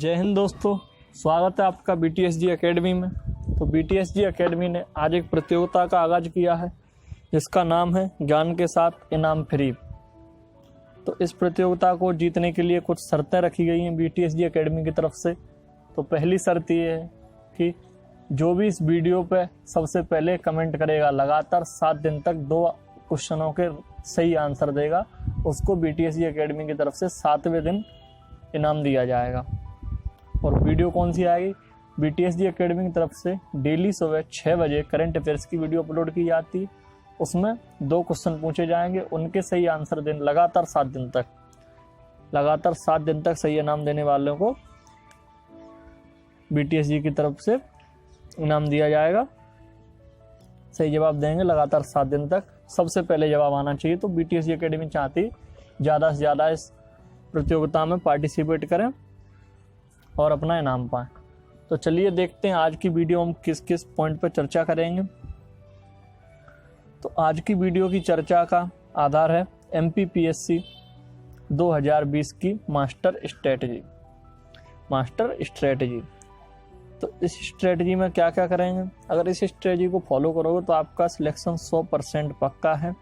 जय हिंद दोस्तों, स्वागत है आपका BTSG एकेडमी में। तो BTSG एकेडमी ने आज एक प्रतियोगिता का आगाज किया है जिसका नाम है ज्ञान के साथ इनाम फ्री। तो इस प्रतियोगिता को जीतने के लिए कुछ शर्तें रखी गई हैं BTSG एकेडमी की तरफ से। तो पहली शर्त ये है कि जो भी इस वीडियो पे सबसे पहले कमेंट करेगा, लगातार 7 दिन तक 2 क्वेश्चनों के सही आंसर देगा, उसको BTSG एकेडमी की तरफ से 7वें दिन इनाम दिया जाएगा। और वीडियो कौन सी आएगी? BTSG एकेडमी की तरफ से डेली सुबह 6 बजे करंट अफेयर्स की वीडियो अपलोड की जाती है। उसमें 2 क्वेश्चन पूछे जाएंगे, उनके सही आंसर देने लगातार 7 दिन तक सही इनाम देने वालों को BTSG की तरफ से इनाम दिया जाएगा। सही जवाब देंगे लगातार 7 दिन तक, सबसे पहले जवाब आना चाहिए। तो BTSG एकेडमी चाहती ज़्यादा से ज़्यादा इस प्रतियोगिता में पार्टिसिपेट करें और अपना इनाम पाएं। तो चलिए देखते हैं आज की वीडियो हम किस किस पॉइंट पर चर्चा करेंगे। तो आज की वीडियो की चर्चा का आधार है MPPSC 2020 की मास्टर स्ट्रेटजी। तो इस स्ट्रेटजी में क्या क्या करेंगे? अगर इस स्ट्रेटजी को फॉलो करोगे तो आपका सिलेक्शन 100% पक्का है।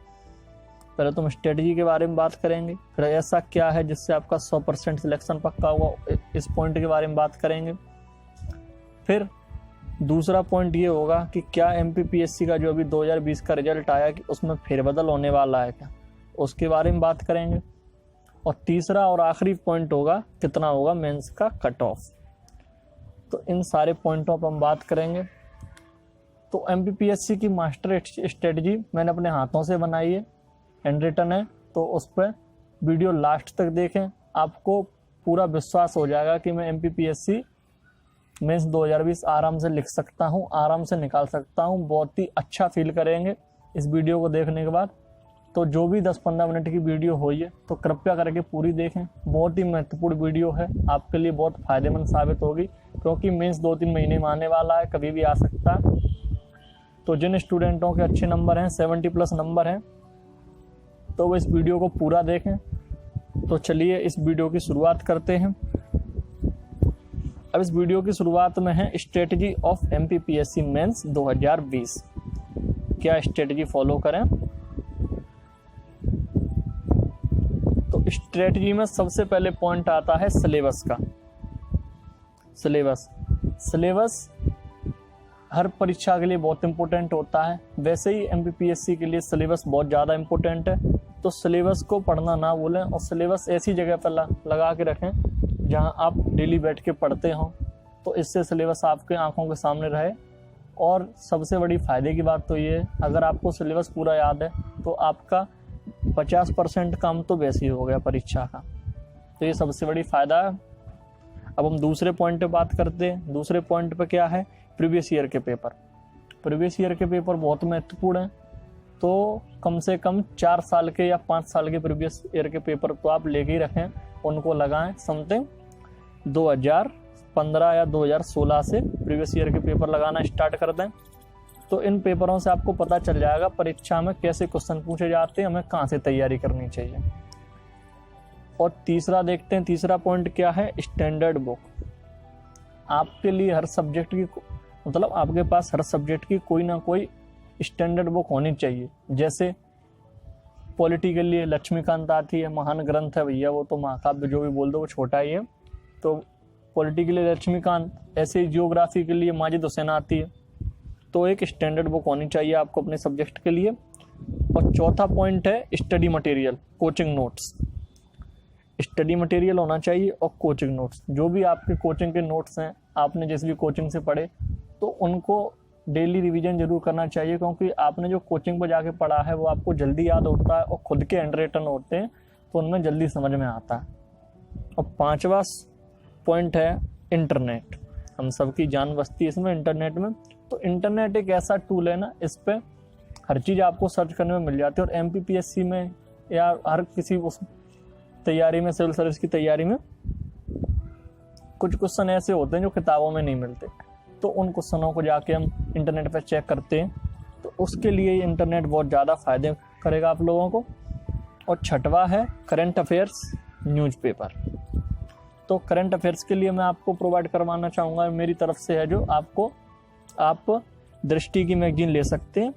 पहले तो हम स्ट्रेटजी के बारे में बात करेंगे, फिर ऐसा क्या है जिससे आपका 100% सिलेक्शन पक्का होगा, इस पॉइंट के बारे में बात करेंगे। फिर दूसरा पॉइंट ये होगा कि क्या MPPSC का जो अभी 2020 का रिजल्ट आया कि उसमें फेरबदल होने वाला है क्या, उसके बारे में बात करेंगे। और तीसरा और आखिरी पॉइंट होगा कितना होगा मेंस का कट ऑफ। तो इन सारे पॉइंटों पर हम बात करेंगे। तो MPPSC की मास्टर स्ट्रेटजी मैंने अपने हाथों से बनाई है, हैंड रिटन है, तो उस पर वीडियो लास्ट तक देखें, आपको पूरा विश्वास हो जाएगा कि मैं MPPSC मेंस 2020 आराम से लिख सकता हूँ, आराम से निकाल सकता हूँ। बहुत ही अच्छा फील करेंगे इस वीडियो को देखने के बाद। तो जो भी 10-15 मिनट की वीडियो हुई है तो कृपया करके पूरी देखें, बहुत ही महत्वपूर्ण वीडियो है, आपके लिए बहुत फ़ायदेमंद साबित होगी, क्योंकि मेंस 2-3 महीने में आने वाला है, कभी भी आ सकता है। तो जिन स्टूडेंटों के अच्छे नंबर हैं, 70+ नंबर हैं, तो वो इस वीडियो को पूरा देखें। तो चलिए इस वीडियो की शुरुआत करते हैं। अब इस वीडियो की शुरुआत में है स्ट्रेटजी ऑफ MPPSC मेंस 2020। क्या स्ट्रेटजी फॉलो करें? तो स्ट्रेटजी में सबसे पहले पॉइंट आता है सिलेबस का। सिलेबस हर परीक्षा के लिए बहुत इंपॉर्टेंट होता है, वैसे ही MPPSC के लिए सिलेबस बहुत ज़्यादा इंपॉर्टेंट है। तो सिलेबस को पढ़ना ना भूलें और सिलेबस ऐसी जगह पर लगा के रखें जहां आप डेली बैठ के पढ़ते हों, तो इससे सिलेबस आपके आंखों के सामने रहे। और सबसे बड़ी फ़ायदे की बात तो ये है, अगर आपको सिलेबस पूरा याद है तो आपका 50% काम तो वैसे ही हो गया परीक्षा का। तो ये सबसे बड़ी फ़ायदा है। अब हम दूसरे पॉइंट पे बात करते हैं। दूसरे पॉइंट पे क्या है? प्रीवियस ईयर के पेपर बहुत महत्वपूर्ण हैं। तो कम से कम 4 साल के या 5 साल के प्रीवियस ईयर के पेपर तो आप लेके ही रखें, उनको लगाएं। समथिंग 2015 या 2016 से प्रीवियस ईयर के पेपर लगाना स्टार्ट कर दें। तो इन पेपरों से आपको पता चल जाएगा परीक्षा में कैसे क्वेश्चन पूछे जाते हैं, हमें कहाँ से तैयारी करनी चाहिए। और तीसरा देखते हैं, तीसरा पॉइंट क्या है? Standard book. आपके लिए हर सब्जेक्ट की आपके पास हर सब्जेक्ट की कोई ना कोई स्टैंडर्ड बुक होनी चाहिए। जैसे पॉलिटी के लिए लक्ष्मीकांत आती है, महान ग्रंथ है भैया, वो तो महाकाव्य जो भी बोल दो वो छोटा ही है। तो पॉलिटी के लिए लक्ष्मीकांत, ऐसे ही जियोग्राफी के लिए माजिद हुसैन आती है। तो एक स्टैंडर्ड बुक होनी चाहिए आपको अपने सब्जेक्ट के लिए। और चौथा पॉइंट है study material, coaching notes. Study material होना चाहिए और कोचिंग नोट्स। जो भी आपके कोचिंग के नोट्स हैं, आपने जिस भी कोचिंग से पढ़े, तो उनको डेली रिवीजन जरूर करना चाहिए, क्योंकि आपने जो कोचिंग पर जाके पढ़ा है वो आपको जल्दी याद होता है और खुद के हैंड रिटन होते हैं तो उनमें जल्दी समझ में आता है। और 5वां पॉइंट है इंटरनेट। हम सबकी जान बसती है इसमें, इंटरनेट में। तो इंटरनेट एक ऐसा टूल है ना, इस पर हर चीज़ आपको सर्च करने में मिल जाती है। और MPPSC में या हर किसी उस तैयारी में, सिविल सर्विस की तैयारी में कुछ क्वेश्चन ऐसे होते हैं जो किताबों में नहीं मिलते, तो उन क्वेश्चनों को जाके हम इंटरनेट पर चेक करते हैं। तो उसके लिए इंटरनेट बहुत ज़्यादा फ़ायदे करेगा आप लोगों को। और 6वां है करंट अफेयर्स न्यूज़पेपर। तो करंट अफेयर्स के लिए मैं आपको प्रोवाइड करवाना चाहूँगा, मेरी तरफ से है जो आपको, आप दृष्टि की मैगजीन ले सकते हैं,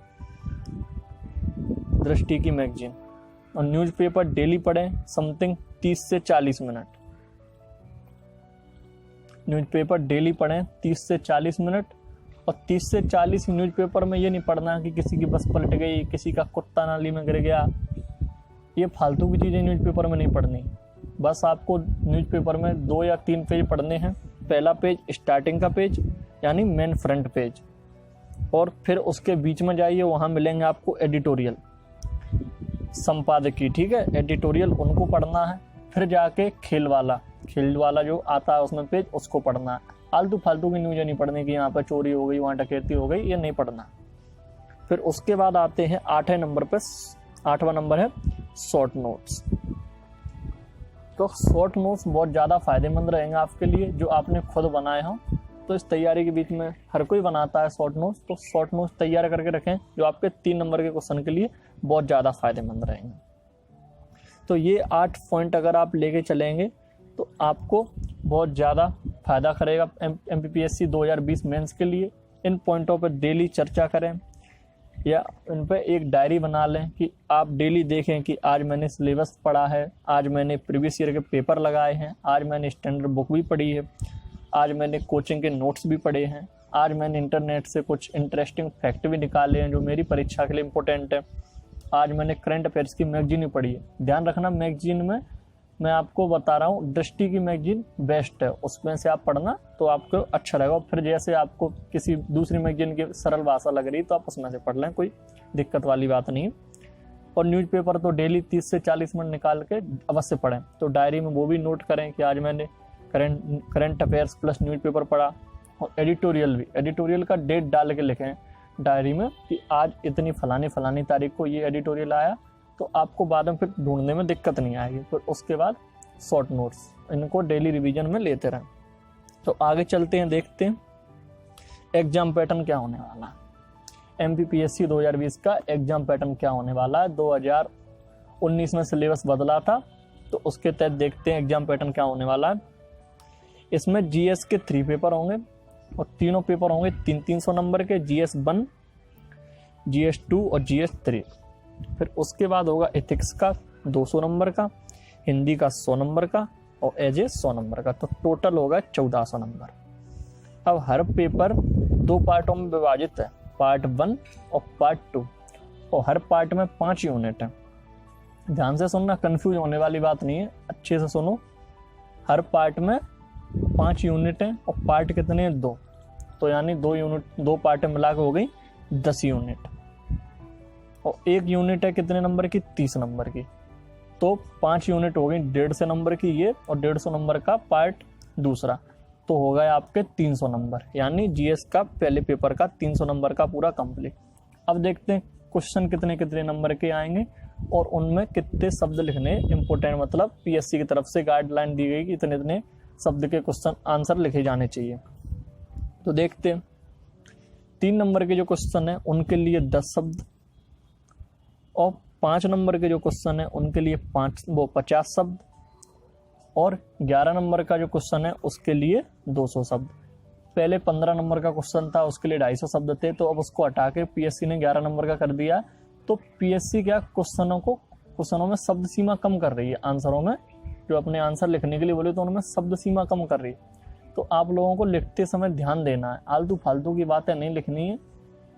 दृष्टि की मैगजीन। और न्यूज़पेपर डेली पढ़ें, समथिंग 30 से 40 मिनट। न्यूज़पेपर डेली पढ़ें 30 से 40 मिनट। और 30 से 40 न्यूज़पेपर में ये नहीं पढ़ना कि किसी की बस पलट गई, किसी का कुत्ता नाली में गिर गया, ये फालतू की चीज़ें न्यूज़पेपर में नहीं पढ़नी। बस आपको न्यूज़पेपर में 2 या 3 पेज पढ़ने हैं। पहला पेज स्टार्टिंग का पेज यानी मेन फ्रंट पेज, और फिर उसके बीच में जाइए, वहाँ मिलेंगे आपको एडिटोरियल, संपादकीय, ठीक है, एडिटोरियल उनको पढ़ना है। फिर जाके खेल वाला जो आता है उसमें पेज, उसको पढ़ना है। आलतू फालतू की न्यूज़ नहीं पढ़ने की, यहाँ पर चोरी हो गई, वहाँ डकैती हो गई, ये नहीं पढ़ना। फिर उसके बाद आते हैं 8वें नंबर पे, 8वां नंबर है शॉर्ट नोट्स। तो शॉर्ट नोट्स बहुत ज़्यादा फायदेमंद रहेंगे आपके लिए, जो आपने खुद बनाए हों। तो इस तैयारी के बीच में हर कोई बनाता है शॉर्ट नोट्स, तो शॉर्ट नोट्स तैयार करके रखें, जो आपके 3 नंबर के क्वेश्चन के लिए बहुत ज़्यादा फायदेमंद रहेंगे। तो ये 8 पॉइंट अगर आप लेके चलेंगे तो आपको बहुत ज़्यादा फायदा करेगा MPPSC 2020 मेंस के लिए। इन पॉइंटों पर डेली चर्चा करें, या इन पर एक डायरी बना लें कि आप डेली देखें कि आज मैंने सिलेबस पढ़ा है, आज मैंने प्रीवियस ईयर के पेपर लगाए हैं, आज मैंने स्टैंडर्ड बुक भी पढ़ी है, आज मैंने कोचिंग के नोट्स भी पढ़े हैं, आज मैंने इंटरनेट से कुछ इंटरेस्टिंग फैक्ट भी निकाले हैं जो मेरी परीक्षा के लिए इम्पोर्टेंट है, आज मैंने करंट अफेयर्स की मैगजीन भी पढ़ी है। ध्यान रखना, मैगजीन में मैं आपको बता रहा हूँ, दृष्टि की मैगजीन बेस्ट है, उसमें से आप पढ़ना तो आपको अच्छा रहेगा। फिर जैसे आपको किसी दूसरी मैगजीन की सरल भाषा लग रही तो आप उसमें से पढ़ लें, कोई दिक्कत वाली बात नहीं है। और न्यूज़पेपर तो डेली 30 से 40 मिनट निकाल के अवश्य पढ़ें। तो डायरी में वो भी नोट करें कि आज मैंने करंट अफेयर्स प्लस न्यूज़पेपर पढ़ा। और एडिटोरियल का डेट डाल के लिखें डायरी में कि आज इतनी फलानी तारीख को ये एडिटोरियल आया, तो आपको बाद में फिर ढूंढने में दिक्कत नहीं आएगी। फिर उसके बाद शॉर्ट नोट्स, इनको डेली रिवीजन में लेते रहें। तो आगे चलते हैं, देखते हैं एग्जाम पैटर्न क्या होने वाला है। MPPSC 2020 का एग्जाम पैटर्न क्या होने वाला है। 2019 में सिलेबस बदला था, तो उसके तहत देखते हैं एग्जाम पैटर्न क्या होने वाला है। इसमें GS के 3 पेपर होंगे, और तीनों पेपर होंगे 300 नंबर के, GS 1, GS 2 और GS 3। फिर उसके बाद होगा एथिक्स का 200 नंबर का, हिंदी का 100 नंबर का और एजे 100 नंबर का। तो टोटल होगा 1400 नंबर। अब हर पेपर 2 पार्टों में विभाजित है, पार्ट 1 और पार्ट 2, और हर पार्ट में 5 यूनिट है। ध्यान से सुनना, कंफ्यूज होने वाली बात नहीं है, अच्छे से सुनो। हर पार्ट में 5 यूनिट है, और पार्ट कितने हैं? 2। तो यानी 2 पार्ट मिला के हो गई 10 यूनिट। और 1 यूनिट है कितने नंबर की? 30 नंबर की। तो 5 यूनिट हो गई 150 नंबर की ये, और 150 नंबर का पार्ट दूसरा, तो हो गए आपके 300 नंबर। यानी GS का पहले पेपर का 300 नंबर का पूरा कंप्लीट। अब देखते हैं क्वेश्चन कितने नंबर के आएंगे और उनमें कितने शब्द लिखने इम्पोर्टेंट, मतलब PSC की तरफ से गाइडलाइन दी गई कि इतने शब्द के क्वेश्चन आंसर लिखे जाने चाहिए। तो देखते हैं 3 नंबर के जो क्वेश्चन है उनके लिए 10 शब्द, और 5 नंबर के जो क्वेश्चन है उनके लिए 50 शब्द, और 11 नंबर का जो क्वेश्चन है उसके लिए 200 शब्द। पहले 15 नंबर का क्वेश्चन था, उसके लिए 250 शब्द थे, तो अब उसको हटा के PSC ने 11 नंबर का कर दिया। तो PSC क्या क्वेश्चनों में शब्द सीमा कम कर रही है, आंसरों में जो अपने आंसर लिखने के लिए बोले तो उनमें शब्द सीमा कम कर रही है। तो आप लोगों को लिखते समय ध्यान देना है, आलतू फालतू की बातें नहीं लिखनी है,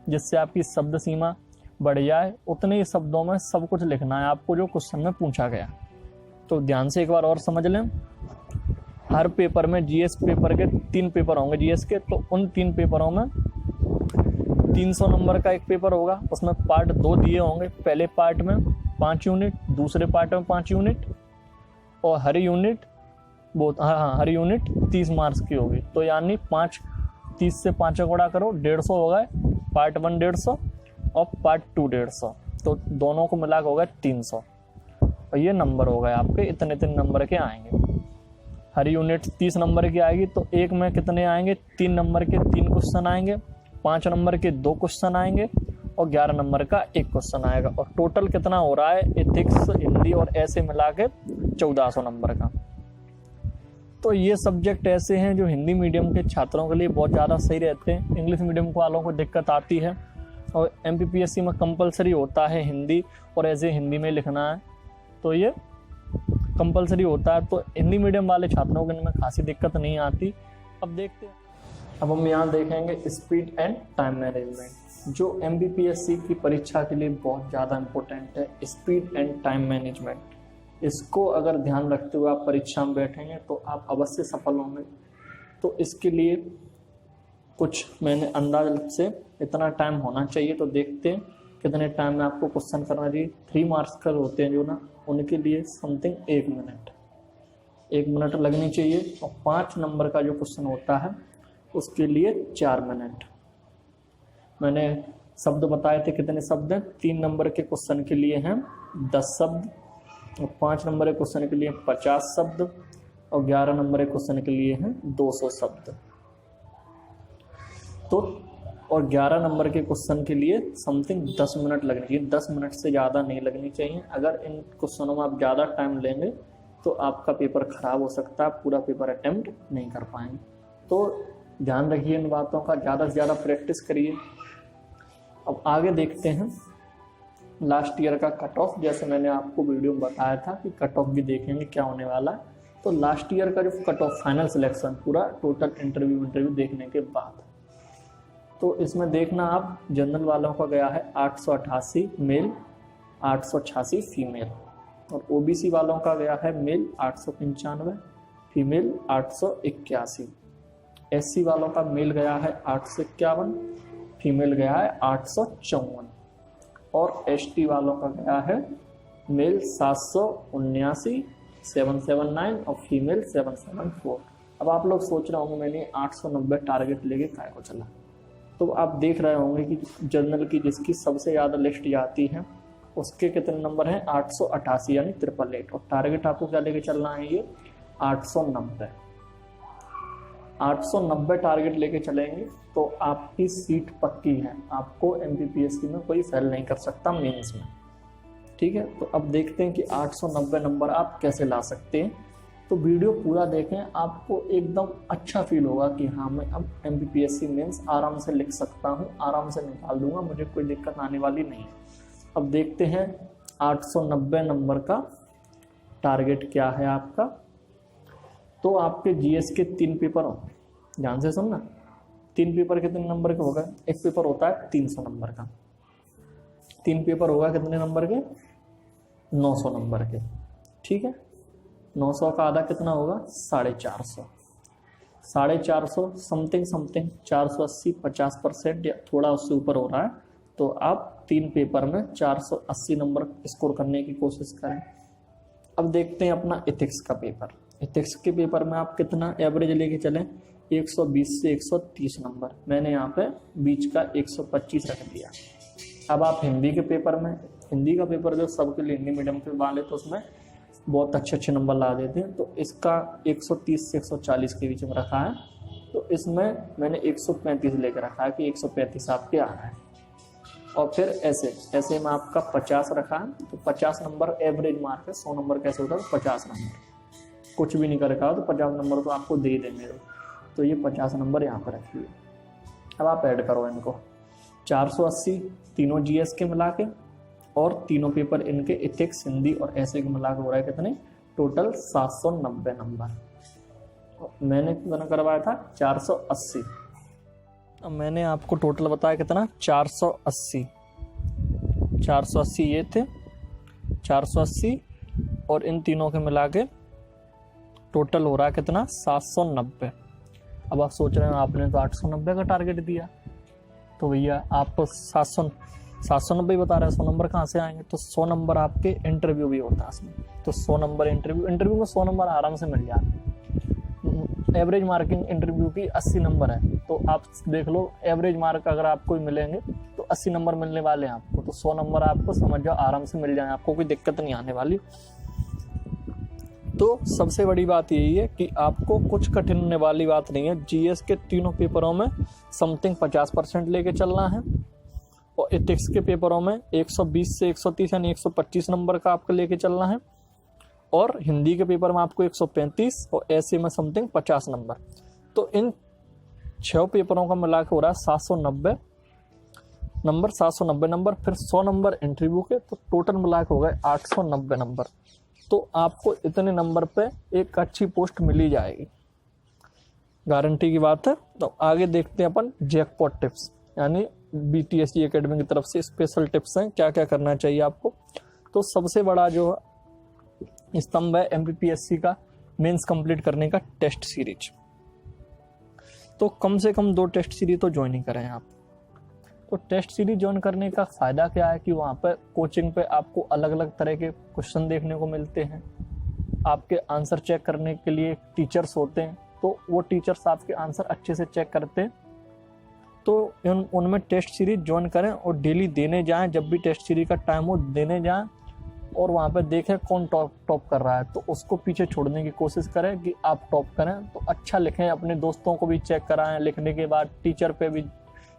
जिससे आपकी शब्द सीमा बढ़ जाए। उतने ही शब्दों में सब कुछ लिखना है आपको जो क्वेश्चन में पूछा गया। तो ध्यान से एक बार और समझ लें, हर पेपर में GS पेपर के 3 पेपर होंगे GS के, तो उन 3 पेपरों में 300 नंबर का एक पेपर होगा, उसमें पार्ट 2 दिए होंगे। पहले पार्ट में 5 यूनिट, दूसरे पार्ट में 5 यूनिट, और हर यूनिट 30 मार्क्स की होगी। तो यानी 30 से 5 गुणा करो, 150 हो गए। पार्ट 1 150 और पार्ट 2 150, तो दोनों को मिला के होगा 300, और ये नंबर हो गए आपके, इतने नंबर के आएंगे। हर यूनिट 30 नंबर की आएगी, तो एक में कितने आएंगे? 3 नंबर के 3 क्वेश्चन आएंगे, 5 नंबर के 2 क्वेश्चन आएंगे, और 11 नंबर का 1 क्वेश्चन आएगा। और टोटल कितना हो रहा है? एथिक्स, हिंदी और ऐसे मिला के 1400 नंबर का। तो ये सब्जेक्ट ऐसे हैं जो हिंदी मीडियम के छात्रों के लिए बहुत ज़्यादा सही रहते हैं। इंग्लिश मीडियम वालों को दिक्कत आती है, और MPPSC में कंपलसरी होता है हिंदी, और ऐसे हिंदी में लिखना है, तो ये कंपलसरी होता है। तो हिंदी मीडियम वाले छात्रों के इनमें खासी दिक्कत नहीं आती। अब देखते हैं, अब हम यहाँ देखेंगे स्पीड एंड टाइम मैनेजमेंट, जो MPPSC की परीक्षा के लिए बहुत ज़्यादा इम्पोर्टेंट है। स्पीड एंड टाइम मैनेजमेंट, इसको अगर ध्यान रखते हुए आप परीक्षा में बैठेंगे तो आप अवश्य सफल होंगे। तो इसके लिए कुछ मैंने अंदाज से इतना टाइम होना चाहिए, तो देखते हैं कितने टाइम में आपको क्वेश्चन करना चाहिए। 3 मार्क्स का होते हैं जो ना, उनके लिए समथिंग 1 मिनट लगनी चाहिए, और 5 नंबर का जो क्वेश्चन होता है उसके लिए 4 मिनट। मैंने शब्द बताए थे, कितने शब्द हैं? 3 नंबर के क्वेश्चन के लिए हैं 10 शब्द, और 5 नंबर के क्वेश्चन के लिए 50 शब्द, और 11 नंबर के क्वेश्चन के लिए हैं 200 शब्द। तो और 11 नंबर के क्वेश्चन के लिए समथिंग 10 मिनट लगनी चाहिए, 10 मिनट से ज़्यादा नहीं लगनी चाहिए। अगर इन क्वेश्चनों में आप ज़्यादा टाइम लेंगे तो आपका पेपर ख़राब हो सकता है, पूरा पेपर अटेम्प्ट नहीं कर पाएंगे। तो ध्यान रखिए इन बातों का, ज़्यादा से ज़्यादा प्रैक्टिस करिए। अब आगे देखते हैं लास्ट ईयर का कट ऑफ। जैसे मैंने आपको वीडियो में बताया था कि कट ऑफ भी देखेंगे क्या होने वाला है। तो लास्ट ईयर का जो कट ऑफ फाइनल सिलेक्शन, पूरा टोटल इंटरव्यू देखने के बाद, तो इसमें देखना आप, जनरल वालों का गया है 888 मेल, 886 फीमेल, और OBC वालों का गया है मेल 895, फीमेल 881, SC वालों का मेल गया है 851, फीमेल गया है 854, और ST वालों का गया है मेल 779 779 और फीमेल 774। अब आप लोग सोच रहे होंगे मैंने 890 टारगेट लेके काय को चला। तो आप देख रहे होंगे कि जनरल की जिसकी सबसे ज़्यादा लिस्ट जाती है उसके कितने नंबर हैं? 888 यानी 888, और टारगेट आपको क्या लेके चलना है? ये 890 टारगेट लेके चलेंगे तो आपकी सीट पक्की है। आपको MPPSC में कोई फेल नहीं कर सकता मेंस में, ठीक है। तो अब देखते हैं कि 890 नंबर आप कैसे ला सकते हैं। तो वीडियो पूरा देखें, आपको एकदम अच्छा फील होगा कि हाँ मैं अब MPPSC मेंस आराम से लिख सकता हूँ, आराम से निकाल दूंगा, मुझे कोई दिक्कत आने वाली नहीं है। अब देखते हैं 890 नंबर का टारगेट क्या है आपका। तो आपके GS के 3 पेपर हो, ध्यान से सुनना। 3 पेपर कितने नंबर के होगा? एक पेपर होता है 300 नंबर का, 3 पेपर होगा कितने नंबर के? 900 नंबर के, ठीक है। 900 का आधा कितना होगा? 450, 450 समथिंग 480, 50% या थोड़ा उससे ऊपर हो रहा है। तो आप 3 पेपर में 480 नंबर स्कोर करने की कोशिश करें। अब देखते हैं अपना इथिक्स का पेपर। इथिक्स के पेपर में आप कितना एवरेज लेके चलें? 120 से 130 नंबर। मैंने यहाँ पे बीच का 125 रख दिया। अब आप हिंदी के पेपर में, हिंदी का पेपर जो सबके लिए हिंदी मीडियम के वाले तो उसमें बहुत अच्छे नंबर ला देते हैं, तो इसका 130 से 140 के बीच में रखा है। तो इसमें मैंने 135 लेकर रखा है कि 135 आपके आ रहा है। और फिर ऐसे में आपका 50 रखा है, तो 50 नंबर एवरेज मार्क है। 100 नंबर कैसे होता है? तो 50 नंबर कुछ भी नहीं कर रखा हो तो 50 नंबर तो आपको दे ही देंगे। तो ये 50 नंबर यहाँ पर रखिए। अब आप ऐड करो इनको, 480 तीनों GS के मिला के, और तीनों पेपर इनके इथिक्स, हिंदी और ऐसे के मिला के हो रहा है कितने? Total 790 number. मैंने कितना करवाया था? 480। अब मैंने आपको टोटल बताया कितना? 480 ये थे, 480 और इन तीनों के मिला के टोटल हो रहा है कितना? 790। अब आप सोच रहे हैं आपने तो 890 का टारगेट दिया, तो भैया आप तो 790 बता रहे हैं, 100 नंबर कहाँ से आएंगे? तो 100 नंबर आपके इंटरव्यू भी होता है इसमें। तो 100 नंबर इंटरव्यू में 100 नंबर आराम से मिल जाते हैं। एवरेज मार्किंग इंटरव्यू की 80 नंबर है, तो आप देख लो एवरेज मार्क अगर आपको मिलेंगे तो 80 नंबर मिलने वाले हैं आपको। तो 100 नंबर आपको समझ जाओ आराम से मिल जाए, आपको कोई दिक्कत नहीं आने वाली। तो सबसे बड़ी बात यही है कि आपको कुछ कठिन होने वाली बात नहीं है। GS के तीनों पेपरों में समथिंग 50% लेके चलना है, और इथिक्स के पेपरों में 120 से 130 यानी 125 नंबर का आपको लेके चलना है, और हिंदी के पेपर में आपको 135 और ऐसे में समथिंग 50 नंबर। तो इन 6 पेपरों का मिला के हो रहा है 790 नंबर, फिर 100 नंबर इंटरव्यू के, तो टोटल मिला के हो गए 890 नंबर। तो आपको इतने नंबर पे एक अच्छी पोस्ट मिली जाएगी, गारंटी की बात है। तो आगे देखते हैं अपन जैकपॉट टिप्स, यानी BTSG एकेडमी की तरफ से स्पेशल टिप्स हैं, क्या क्या करना चाहिए आपको। तो सबसे बड़ा जो स्तंभ है MPPSC का मेंस कंप्लीट करने का टेस्ट सीरीज। तो कम से कम 2 टेस्ट सीरीज तो ज्वाइन ही करें आप। तो टेस्ट सीरीज ज्वाइन करने का फ़ायदा क्या है कि वहाँ पर कोचिंग पे आपको अलग अलग तरह के क्वेश्चन देखने को मिलते हैं। आपके आंसर चेक करने के लिए टीचर्स होते हैं, तो वो टीचर्स आपके आंसर अच्छे से चेक करते हैं। तो उनमें टेस्ट सीरीज ज्वाइन करें और डेली देने जाएं, जब भी टेस्ट सीरीज का टाइम हो देने जाएं, और वहाँ पे देखें कौन टॉप कर रहा है, तो उसको पीछे छोड़ने की कोशिश करें कि आप टॉप करें। तो अच्छा लिखें, अपने दोस्तों को भी चेक कराएं, लिखने के बाद टीचर पे भी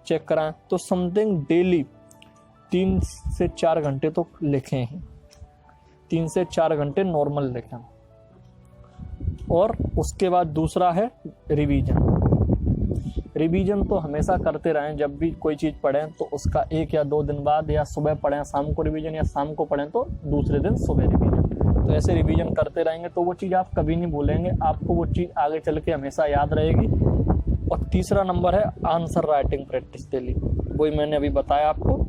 चेक कराएं। तो समथिंग डेली 3 से 4 घंटे तो लिखें ही, 3 से 4 घंटे नॉर्मल लिखें। और उसके बाद दूसरा है रिवीजन तो हमेशा करते रहें। जब भी कोई चीज़ पढ़ें तो उसका 1 या 2 दिन बाद, या सुबह पढ़ें शाम को रिवीजन, या शाम को पढ़ें तो दूसरे दिन सुबह रिवीजन। तो ऐसे रिवीजन करते रहेंगे तो वो चीज़ आप कभी नहीं भूलेंगे, आपको वो चीज़ आगे चल के हमेशा याद रहेगी। और तीसरा नंबर है आंसर राइटिंग प्रैक्टिस डेली, वही मैंने अभी बताया आपको।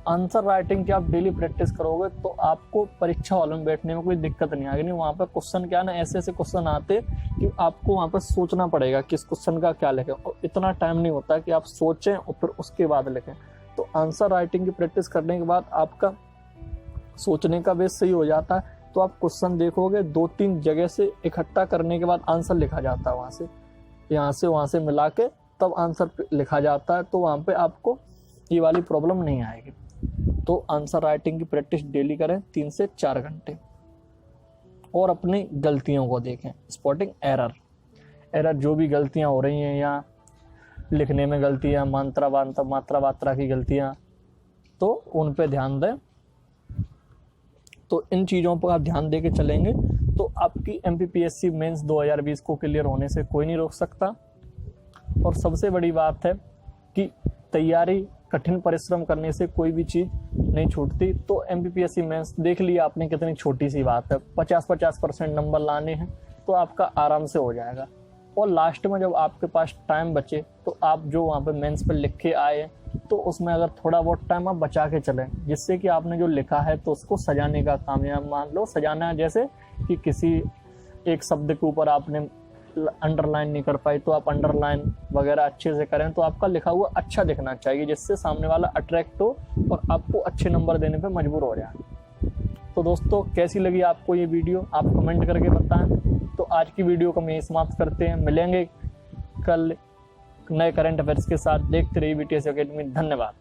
आंसर राइटिंग की आप डेली प्रैक्टिस करोगे तो आपको परीक्षा हॉल में बैठने में कोई दिक्कत नहीं आएगी। नहीं, वहाँ पर क्वेश्चन क्या ना, ऐसे ऐसे क्वेश्चन आते कि आपको वहाँ पर सोचना पड़ेगा किस क्वेश्चन का क्या लिखें, और इतना टाइम नहीं होता कि आप सोचें और फिर उसके बाद लिखें। तो आंसर राइटिंग की प्रैक्टिस करने के बाद आपका सोचने का बेस सही हो जाता है। तो आप क्वेश्चन देखोगे 2-3 जगह से इकट्ठा करने के बाद आंसर लिखा जाता है, वहाँ से मिला के तब आंसर लिखा जाता है। तो वहाँ पे आपको ये वाली प्रॉब्लम नहीं आएगी। तो आंसर राइटिंग की प्रैक्टिस डेली करें 3 से 4 घंटे, और अपनी गलतियों को देखें, स्पॉटिंग एरर जो भी गलतियां हो रही हैं, या लिखने में गलतियां, मात्रा की गलतियां, तो उन पे ध्यान दें। तो इन चीज़ों पर आप ध्यान दे के चलेंगे तो आपकी MPPSC मेंस 2020 को क्लियर होने से कोई नहीं रोक सकता। और सबसे बड़ी बात है कि तैयारी, कठिन परिश्रम करने से कोई भी चीज़ नहीं छूटती। तो MPPSC मेंस देख लिया आपने, कितनी छोटी सी बात है, 50% नंबर लाने हैं तो आपका आराम से हो जाएगा। और लास्ट में जब आपके पास टाइम बचे तो आप जो वहाँ पे मेंस पर लिख के आए, तो उसमें अगर थोड़ा बहुत टाइम आप बचा के चलें, जिससे कि आपने जो लिखा है तो उसको सजाने का काम है। मान लो सजाना है, जैसे कि किसी एक शब्द के ऊपर आपने अंडरलाइन नहीं कर पाई, तो आप अंडरलाइन वगैरह अच्छे से करें, तो आपका लिखा हुआ अच्छा दिखना चाहिए, जिससे सामने वाला अट्रैक्ट हो और आपको अच्छे नंबर देने पे मजबूर हो जाए। तो दोस्तों, कैसी लगी आपको ये वीडियो, आप कमेंट करके बताएं। तो आज की वीडियो को मैं समाप्त करते हैं, मिलेंगे कल नए करंट अफेयर्स के साथ। देखते रहिए BTS एकेडमी। धन्यवाद।